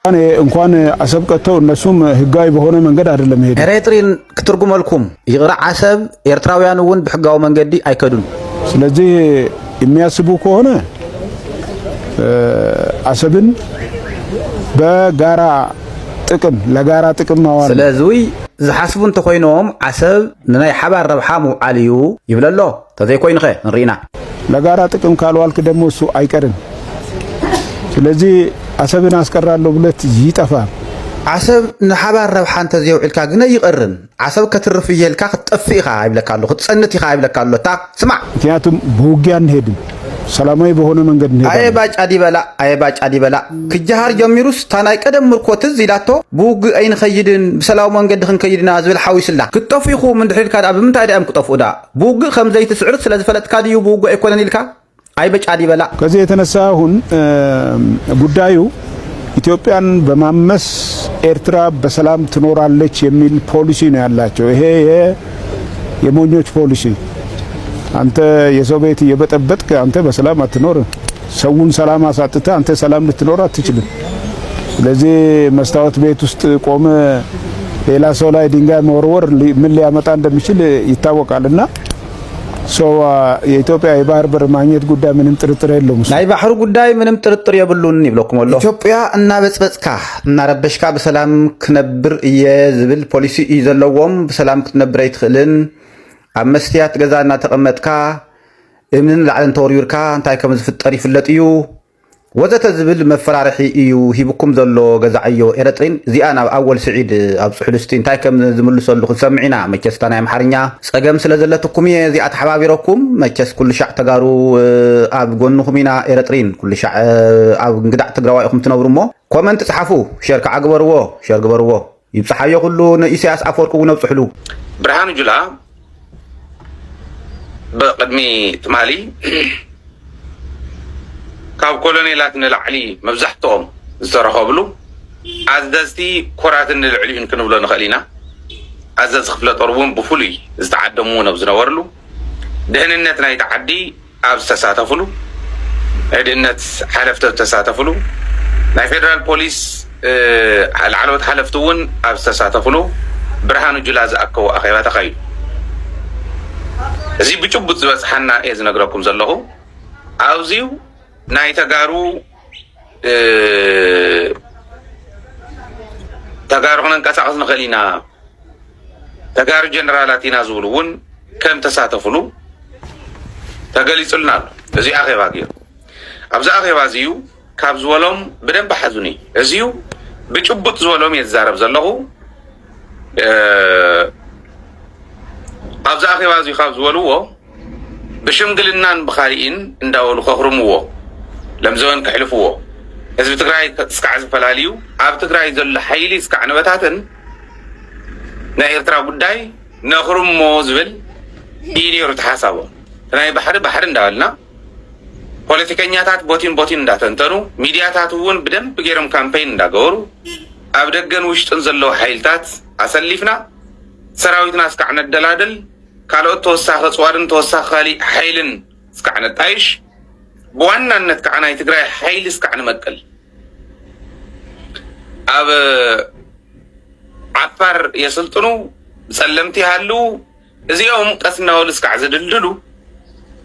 እኔ እንኳን አሰብቀተው እነሱም ህጋዊ በሆነ መንገድ አይደለም ሄደ ኤርትሪን ክትርጉመልኩም ይግራ አሰብ ኤርትራውያን ወን በህጋው መንገድ አይከዱን። ስለዚህ የሚያስቡ ከሆነ አሰብን በጋራ ጥቅም ለጋራ ጥቅም ማዋል ስለዚህ ዝሐስቡን ተኮይኖም አሰብ ናይ ሓባር ረብሓ ሙዓልዩ ይብለሎ ተዘይ ኮይንኸ እንሪና ለጋራ ጥቅም ካልዋልክ ደግሞ እሱ አይቀርም። ስለዚህ አሰብን አስቀራለሁ ብለት ይጠፋ አሰብ ንሓባር ረብሓ እንተ ዘይውዕልካ ግን ይቀርን አሰብ ከትርፍ ይልካ ክትጠፊኻ አይብለካሉ ክትጸንት ይኻ አይብለካሉ ታ ስማ ምክንያቱም በውጊያ እንሄድም ሰላማዊ በሆነ መንገድ እንሄዳለን። አይባጭ አዲበላ ክጃሃር ጀሚሩስ ታናይ ቀደም ምርኮት ዚላቶ ቡግ አይን ኸይድን በሰላም መንገድ ኸንከይድና ዝብል ሓዊስላ ክትጠፊኹ ምን ድሕልካ ዳ ብምንታይ ዳም ክጠፍኡዳ ቡግ ከም ዘይትስዕር ስለዝፈለጥካ ድዩ ቡግ አይኮነን ይልካ አይባጭ አዲበላ ከዚህ የተነሳ አሁን ጉዳዩ ኢትዮጵያን በማመስ ኤርትራ በሰላም ትኖራለች የሚል ፖሊሲ ነው ያላቸው። ይሄ የሞኞች ፖሊሲ። አንተ የሰው ቤት እየበጠበጥክ አንተ በሰላም አትኖር። ሰውን ሰላም አሳጥተህ አንተ ሰላም ልትኖር አትችልም። ስለዚህ መስታወት ቤት ውስጥ ቆመ ሌላ ሰው ላይ ድንጋይ መወርወር ምን ሊያመጣ እንደሚችል ይታወቃልና የኢትዮጵያ የባህር በር ማግኘት ጉዳይ ምንም ጥርጥር የለውም። ናይ ባህር ጉዳይ ምንም ጥርጥር የብሉን ይብለኩም ወሎ ኢትዮጵያ እና በጽበጽካ እና ረበሽካ በሰላም ክነብር የዝብል ፖሊሲ ይዘለዎም በሰላም ክትነብር አይትኽልን ኣብ መስትያት ገዛና ተቀመጥካ እምን ላዕለን ተወርዩርካ እንታይ ከም ዝፍጠር ይፍለጥ እዩ ወዘተ ዝብል መፈራርሒ እዩ ሂብኩም ዘሎ ገዛዕዮ ኤርትሪን እዚኣ ናብ ኣወል ስዒድ ኣብ ጽሕልስቲ እንታይ ከም ዝምልሰሉ ክሰምዒና መቸስታ ናይ ኣምሓርኛ ጸገም ስለ ዘለትኩም እዚኣ ተሓባቢረኩም መቸስ ኩሉ ሻዕ ተጋሩ ኣብ ጎንኹም ኢና ኤርትሪን ኩሉ ሻዕ ኣብ እንግዳዕ ትግራዋይ ኢኹም ትነብሩ እሞ ኮመንት ጻሓፉ ሼር ከዓ ግበርዎ ይብጽሓዮ ኩሉ ንኢሳያስ ኣፈወርቂ እውን ኣብጽሕሉ ብርሃኑ ጁላ በቅድሚ ትማሊ ካብ ኮሎኔላት ንላዕሊ መብዛሕትኦም ዝተረኸብሉ ኣዘዝቲ ኮራት ንልዕሊኡን ክንብሎ ንኽእል ኢና። ኣዘዝ ክፍለ ጦር እውን ብፍሉይ ዝተዓደሙ ኣብ ዝነበርሉ ድህንነት ናይቲ ዓዲ ኣብ ዝተሳተፍሉ ናይ ድህነት ሓለፍቲ ዝተሳተፍሉ ናይ ፌደራል ፖሊስ ላዕለዎት ሓለፍቲ እውን ኣብ ዝተሳተፍሉ ብርሃኑ ጁላ ዝኣከቦ ኣኼባ ተኻይዱ እዚ ብጭቡጥ ዝበፅሓና እየ ዝነግረኩም ዘለኹ ኣብዚዩ ናይ ተጋሩ ክነንቀሳቀስ ንኽእል ኢና ተጋሩ ጀነራላት ኢና ዝብሉ እውን ከም ተሳተፍሉ ተገሊጹልና ኣሎ። እዚ ኣኼባ ገይሩ ኣብዚ ኣኼባ እዚዩ ካብ ዝበሎም ብደንብ ሓዙኒ እዚዩ ብጭቡጥ ዝበሎም እየ ዝዛረብ ዘለኹ ኣብዚ ኣኼባ እዚዩ ካብ ዝበልዎ ብሽምግልናን ብኻሊእን እንዳበሉ ከኽርምዎ ለምዘወን ክሕልፍዎ ህዝቢ ትግራይ እስካዕ ዝፈላልዩ ኣብ ትግራይ ዘሎ ሓይሊ እስካዕ ነበታትን ናይ ኤርትራ ጉዳይ ነኽርሞ ዝብል እዩ ነይሩ ተሓሳቦ ናይ ባሕሪ እንዳበልና ፖለቲከኛታት ቦቲን እንዳተንተኑ ሚድያታት እውን ብደንብ ገይሮም ካምፔይን እንዳገበሩ ኣብ ደገን ውሽጥን ዘለዎ ሓይልታት ኣሰሊፍና ሰራዊትና እስካዕ ነደላድል ካልኦት ተወሳኺ ጽዋርን ተወሳኺ ካሊእ ሓይልን እስካዕ ነጣይሽ ብዋናነት ከዓ ናይ ትግራይ ሓይሊ እስካዕ ንመቅል ኣብ ዓፋር የስልጥኑ ጸለምቲ ሃልው እዚኦም ቀስ እናበሉ እስካዕ ዝድልድሉ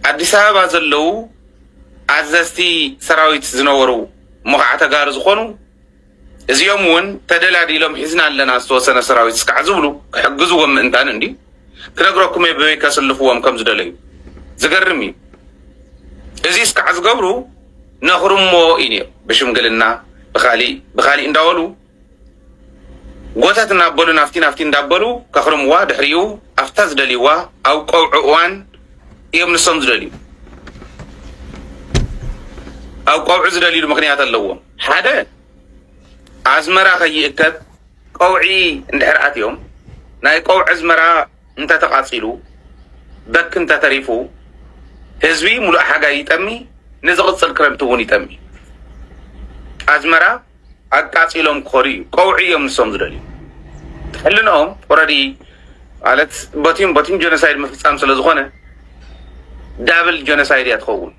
ኣዲስ ኣበባ ዘለው ኣዘዝቲ ሰራዊት ዝነበሩ ሙኻዕ ተጋሩ ዝኾኑ እዚኦም እውን ተደላዲሎም ሒዝና ኣለና ዝተወሰነ ሰራዊት እስካዕ ዝብሉ ክሕግዝዎም ምእንታን እንዲ ክነግረኩም በበይ ከስልፍዎም ከም ዝደለዩ ዝገርም እዩ። እዚ እስካዕ ዝገብሩ ነኽርሞ እዩ ነይሩ ብሽምግልና ብኻሊእ እንዳበሉ ጎታት እናበሉ ናፍቲ እንዳበሉ ከኽርምዋ ድሕሪኡ ኣፍታ ዝደልይዋ ኣብ ቀውዒ እዋን እዮም ንሶም ዝደልዩ ኣብ ቀውዒ ዝደልይሉ ምክንያት ኣለዎም። ሓደ ኣዝመራ ከይእከብ ቀውዒ እንድሕር ኣትዮም ናይ ቀውዒ ኣዝመራ እንተተቃፂሉ በክ እንተተሪፉ ህዝቢ ሙሉእ ሓጋይ ይጠሚ ንዝቕፅል ክረምቲ እውን ይጠሚ ኣዝመራ ኣቃፂሎም ክኸዱ እዩ ቀውዒ እዮም ንሶም ዝደልዩ ትሕልንኦም ኦረዲ ማለት ቦቲን ጀኖሳይድ ምፍፃም ስለ ዝኾነ ዳብል ጀኖሳይድ እያ ትኸውን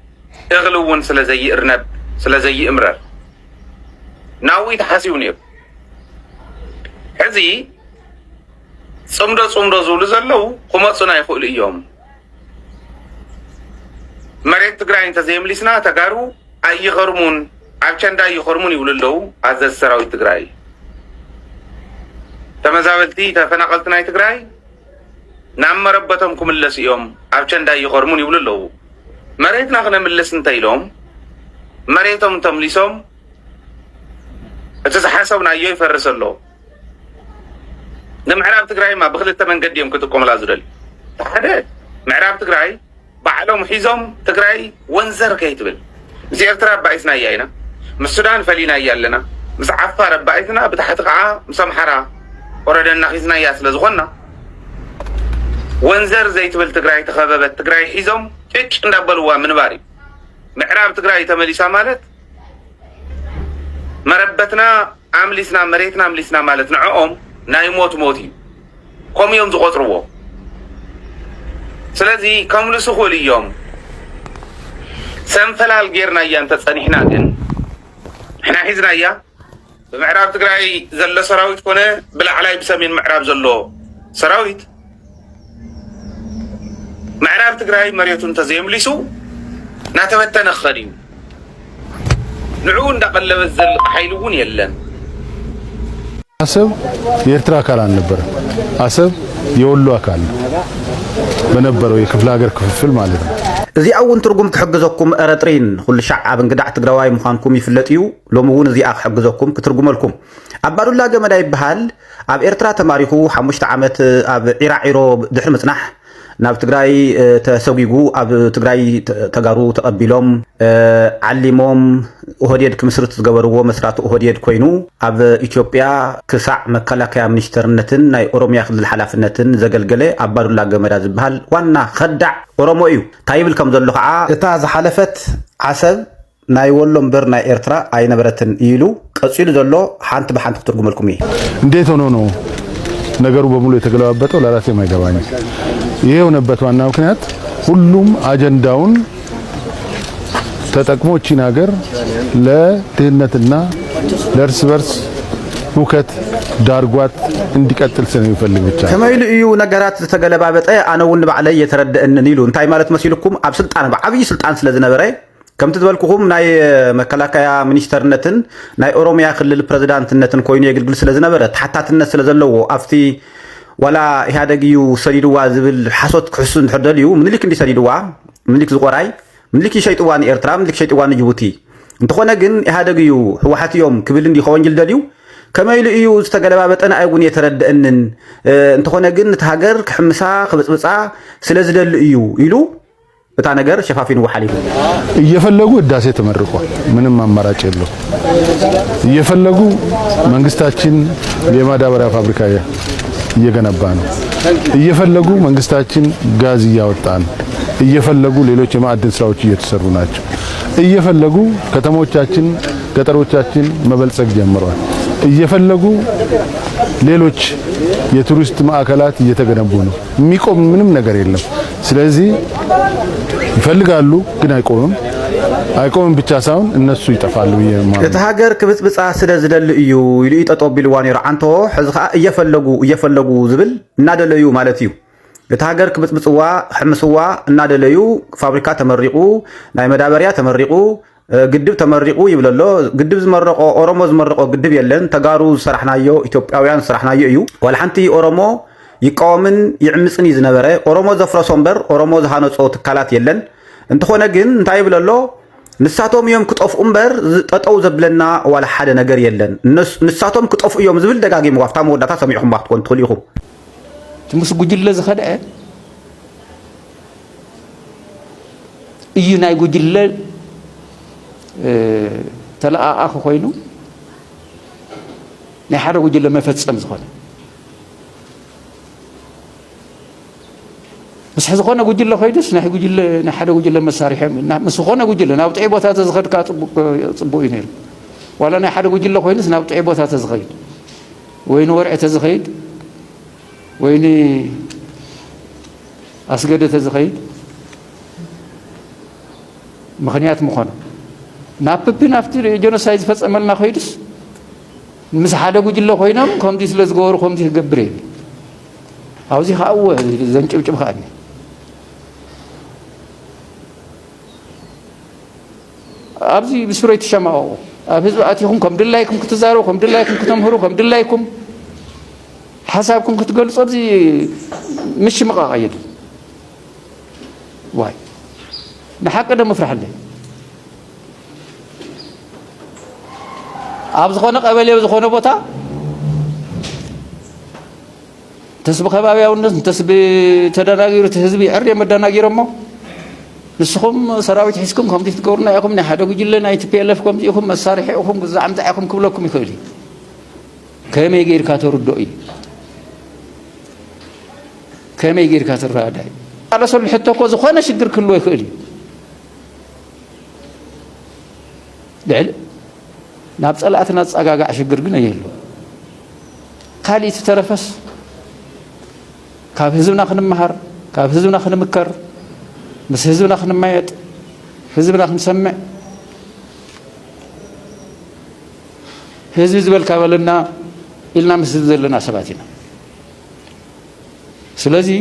እኽሊ እውን ስለዘይእርነብ ስለዘይእምረር ناوي تحاسيو نير حزي صمدو زولو زلو قمصنا يخول اليوم مريت تقرأ انت زي مليسنا تقارو اي غرمون عبشان دا يخرمون يقول له عز السراوي تقرأ تمزاولتي تفنقلتنا تقرأ نعم ربتهم كم اللس يوم عبشان دا يخرمون يقول له مريتنا خنا ملس انتايلهم مريتهم تمليسهم اتزحاسونا ايو يفرس الله معراب تقرأي ما بخلت من قديم كتبكم لازرل تحدث معراب تقرأي بعلهم حيزهم تقرأي وانزر كيتبل زي ارتراب بايسنا ايانا مسودان فلينا ايالنا مس عفار بايسنا بتحت قاعة مسامحرا وردنا خيزنا اياس لزغنا وانزر زي تبل تقرأي تخببت تقرأي حيزهم تيش ندبلوا من باري معراب تقرأي تمليسا مالت مربتنا عمليسنا مريتنا عمليسنا مالت نعوم ناي موتي كم يوم زقطروا سلازي كم لسخول اليوم سنفلال غيرنا يا انت تصنيحنا كن احنا حيزنا يا بمعراب تقراي زل سراويت كونه بلا علاي بسمين معراب زلو سراويت معراب تقراي مريتون تزيم ليسو ناتمتن خديو نعون دقلب الزل حيلون يلن አሰብ የኤርትራ አካል አልነበረም። አሰብ የወሎ አካል ነው በነበረው የክፍለ ሀገር ክፍፍል ማለት ነው። እዚ አውን ትርጉም ክሕግዘኩም ኤርትሪን ኩሉ ሻዓብ እንግዳዕ ትግራዋይ ምዃንኩም ይፍለጥ እዩ ሎሚ እውን እዚ ክሕግዘኩም ክትርጉመልኩም አባዱላ ገመዳ ይበሃል ኣብ ኤርትራ ተማሪኹ 5 ዓመት ኣብ ዒራዒሮ ድሕሪ ምጽናሕ ናብ ትግራይ ተሰጊጉ ኣብ ትግራይ ተጋሩ ተቀቢሎም ዓሊሞም ኦህዴድ ክምስርት ዝገበርዎ መስራቱ ኦህዴድ ኮይኑ ኣብ ኢትዮጵያ ክሳዕ መከላከያ ሚኒስተርነትን ናይ ኦሮሚያ ክልል ሓላፍነትን ዘገልገለ አባዱላ ገመዳ ዝበሃል ዋና ኸዳዕ ኦሮሞ እዩ ታይብል ከም ዘሎ ከዓ እታ ዝሓለፈት ዓሰብ ናይ ወሎ እምበር ናይ ኤርትራ ኣይነበረትን ኢሉ ቀፂሉ ዘሎ ሓንቲ በሓንቲ ክትርጉመልኩም እዩ እንዴት ሆኖ ነው ነገሩ በሙሉ የተገለባበጠው ለራሴ ማይገባኝ ይሄ ሆነበት ዋና ምክንያት ሁሉም አጀንዳውን ተጠቅሞ እቺን ሀገር ለድህነትና ለእርስ በርስ ሁከት ዳርጓት እንዲቀጥል ስለሚፈልግ ብቻ ከመይሉ እዩ ነገራት ተገለባበጠ አነውን ባዕለይ የተረደእን ይሉ እንታይ ማለት መስልኩም ኣብ ስልጣን በዓብይ ስልጣን ስለዝነበረ ከምቲ ዝበልኩኩም ናይ መከላከያ ሚኒስተርነትን ናይ ኦሮሚያ ክልል ፕሬዝዳንትነትን ኮይኑ የግልግል ስለዝነበረ ተሓታትነት ስለዘለዎ ኣብቲ ወላ ኢህአደግ እዩ ሰዲድዋ ዝብል ሓሶት ክሕሱ እንድሕር እዩ ምኒልክ እንዲ ሰዲድዋ ምኒልክ ዝቆራይ ምኒልክ ይሸይጥዋ ንኤርትራ ምኒልክ ይሸይጥዋ ንጅቡቲ እንተኾነ ግን ኢህአደግ እዩ ህወሓት እዮም ክብል እንዲ ኸወንጅል ደልዩ ከመይሉ እዩ ዝተገለባበጠና አይጉን የተረደእንን እንተኾነ ግን ተሃገር ክሕምሳ ክብፅብፃ ስለዝደል እዩ ኢሉ እታ ነገር ሸፋፊን ወሐሊፍ እየፈለጉ ህዳሴ ተመርቋል ምንም አማራጭ የለው እየፈለጉ መንግስታችን የማዳበሪያ ፋብሪካ እየገነባ ነው እየፈለጉ መንግስታችን ጋዝ እያወጣ ነው እየፈለጉ ሌሎች የማዕድን ስራዎች እየተሰሩ ናቸው እየፈለጉ ከተሞቻችን ገጠሮቻችን መበልጸግ ጀምረዋል እየፈለጉ ሌሎች የቱሪስት ማዕከላት እየተገነቡ ነው የሚቆም ምንም ነገር የለም ስለዚህ ይፈልጋሉ ግን አይቆምም ብቻ ሳይሆን እነሱ ይጠፋሉ ይማሩ ተሃገር ክብጽብጻ ስለዝደል እዩ ኢሉ ይጠጦብልዋን ይራንቶ ሕዝኻ እየፈለጉ ዝብል እናደለዩ ማለት እዩ ተሃገር ክብጽብጽዋ ሕምስዋ እናደለዩ ፋብሪካ ተመሪቁ ናይ መዳበሪያ ተመሪቁ ግድብ ተመሪቁ ይብለሎ ግድብ ዝመረቆ ኦሮሞ ዝመረቆ ግድብ የለን ተጋሩ ሰራሕናዮ ኢትዮጵያውያን ሰራሕናዮ እዩ ወልሓንቲ ኦሮሞ ይቃወምን ይዕምጽን ይዝነበረ ኦሮሞ ዘፍረሶ እምበር ኦሮሞ ዝሃነጾ ትካላት የለን እንተኾነ ግን እንታይ ይብለሎ ንሳቶም እዮም ክጠፍኡ እምበር ጠጠው ዘብለና ዋላ ሓደ ነገር የለን ንሳቶም ክጠፍኡ እዮም ዝብል ደጋጊሙ ዋፍታ መወዳታ ሰሚዕኩም ባክትኮን ትኽእሉ ኢኹም ትምስ ጉጅለ ዝኸድዐ እዩ ናይ ጉጅለ ተለኣኣኺ ኮይኑ ናይ ሓደ ጉጅለ መፈፀም ዝኾነ مش حزقنا قجلة خيدس نحن قجلة نحن قجلة مسارحهم مسخونا قجلة ناو تعبوا تزغد كاطبوين ولا نحن قجلة خيدس ناو تعبوا تزغيد وين ورع تزغيد وين أسجد تزغيد مخنيات مخنا نابب نفتر جنوسايد فصملنا خيدس مس حدا قجلة خوينام كم ديس لزجور كم ديس جبرين عاوزي خاوة زنجب خاني أبزي بسورة الشماء أبز أتيهم كم دللايكم كتزاروا كم دللايكم كتمهروا كم دللايكم حسابكم كتقول صدي مش مقاعد واي نحق ده مفرح له أبز خونه قبلي أبز خونه بوتا تسبق بابي أو الناس تسبي تدناغير تسبي عرية مدناغير مو نسخم سراوي تحسكم كم تقولنا ياكم نحدو جلنا يتبيلف كم ياكم مسارح ياكم زعم تاعكم كلكم يخلي كم يغير كاتور دوي كم يغير كاتور راداي على سول حتى كو زخونه شجر كله يخلي دعل ناب صلاتنا صغاغا شجر غنا يلو خالي تترفس كاف حزبنا خنمهر كاف حزبنا خنمكر بس حزبنا خنمايت حزبنا خنسمع حزب زبل كابلنا إلنا مسجد لنا سباتنا سلازي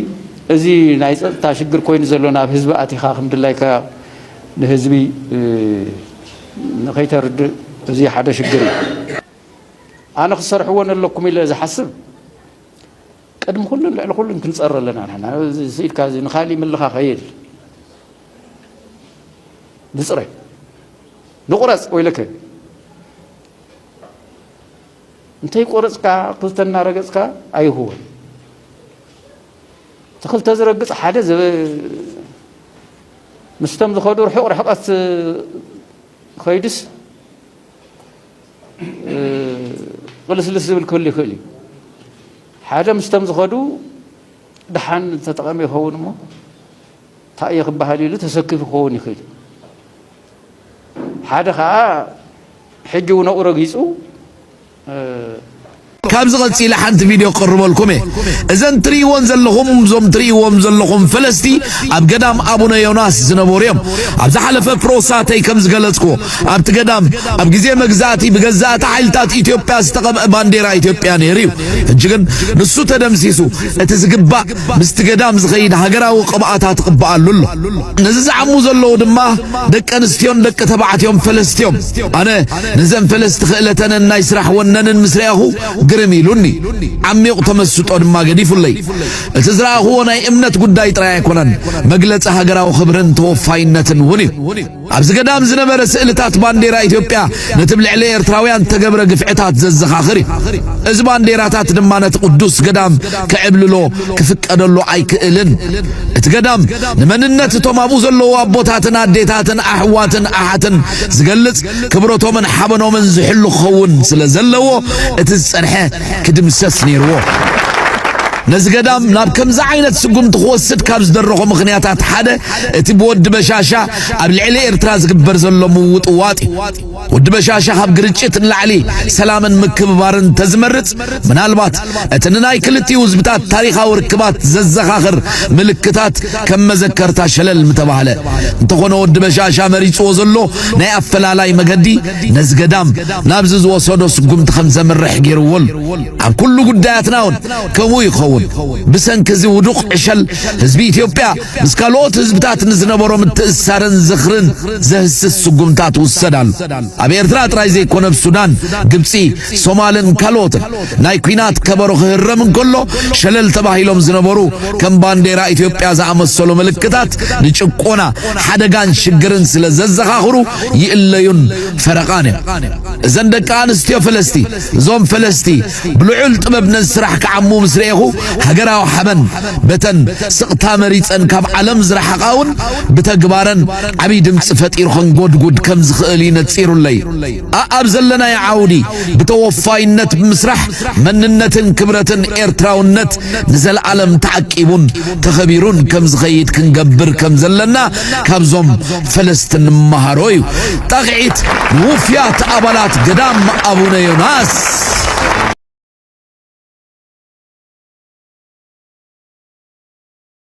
ازي ناي ጸጥታ ሽግር ኮይን ዘሎና ህዝብ አቲኻ አልሐምዱሊላህ ካ ለህዝቢ ነኸይተርድ እዚ ሓደ ሽግር አነ ክሰርሕዎ ነለኩም ኢለ ዝሓስብ قدم كلن لعل كلن كنصر لنا نحن سيد كازي نخالي من لخا خيل نصري نقرص ويلك انت يقرصكا قلتنا رغصكا اي هو تخل تزرغص حدا مستم زخدور حقر حقت خيدس قلسلس بالكل كلي حاجة مستمز خدو دحان تتقامي خون مو تأيخ بهاليلو تسكف خوني خيل حاجة خا حجونا أورجيسو كابز غلتي لحنت فيديو قربوا لكم إذن تريون زلهم زم تريون زلهم فلسطي أبقدام أبونا يوناس زنبوريم أبز حلف بروساتي كمز قلتكو أبتقدام أبقزي مقزاتي بقزات حيلتات إثيوبيا استقب بانديرا إثيوبيا نيريو هجيقن نسو تدمسيسو اتزقبا مستقدام زغيد هقرا وقبعاتها تقبع اللولو نزز عمو زلو دما دك أنستيون دك تبعتيون فلسطيون أنا نزم فلسط خلتنا النايس راح ونن مسرياهو قرمي لوني عمي قتمسط ما قديف اللي التزرع هو ناي امنت قداي طراي كونن مغلص هاغراو خبرن توفاينتن وني ابز قدام زنبر سئلتات بانديرا اثيوبيا نتبلع لي ارتراويان تغبره قفعتات ززخاخري از بانديراتات دمانه قدوس قدام كعبللو كفقدلو ايكلن اتقدام نمننت تومابو زلو ابوتاتن اديتاتن احواتن احاتن زغلص كبرتو من حبنو من زحلو خون سلازلو اتصرح كدمسس نيرو نزقدام ناب كم زعينت سقوم تخوسد كابز درخو مخنياتات حدا اتي بود بشاشا ابل علي ارتراز قبر زلو موط واطي ود بشاشا خاب قرچت العلي سلاما مكببارن تزمرت من البات اتنناي كلتي وزبتات تاريخا وركبات ززخاخر ملكتات كم مذكرتا شلل متباله انتخونه ود بشاشا مريصو زلو ناي افلالاي مغدي نزقدام نابزز وسودو سقوم تخمزه مرح غيرول عن كل قداياتناون كمو يخون بسن كزي ودق عشل حزب إثيوبيا مسكالوت حزبتات نزنبرو متأسارن زخرن زهس السقومتات والسدال أبي إرترات رايزي كونب سودان قبسي صومالن كالوت ناي كوينات كبرو خهرمن كله شلل تباهيلوم زنبرو كم بانديرا إثيوبيا زعم السلو ملكتات نشقونا حدقان شقرن سلززخاخرو يقليون فرقاني زندقان استيو فلسطي زوم فلسطي بلعول طبب نسرح كعمو مسريخو هجراو حمن بتن سقطا مريصن كاب عالم زرحقاون بتغبارن عبي دمص فطير خن غود كم زخالي نصيرو لي ابزلنا يا عودي بتوفاينت مسرح مننتن كبرتن ايرتراونت نزل عالم تعقيبون تخبيرون كم زخيت كنغبر كم زلنا كابزوم فلسطين مهاروي تقعيت وفيات ابالات قدام ابونا يوناس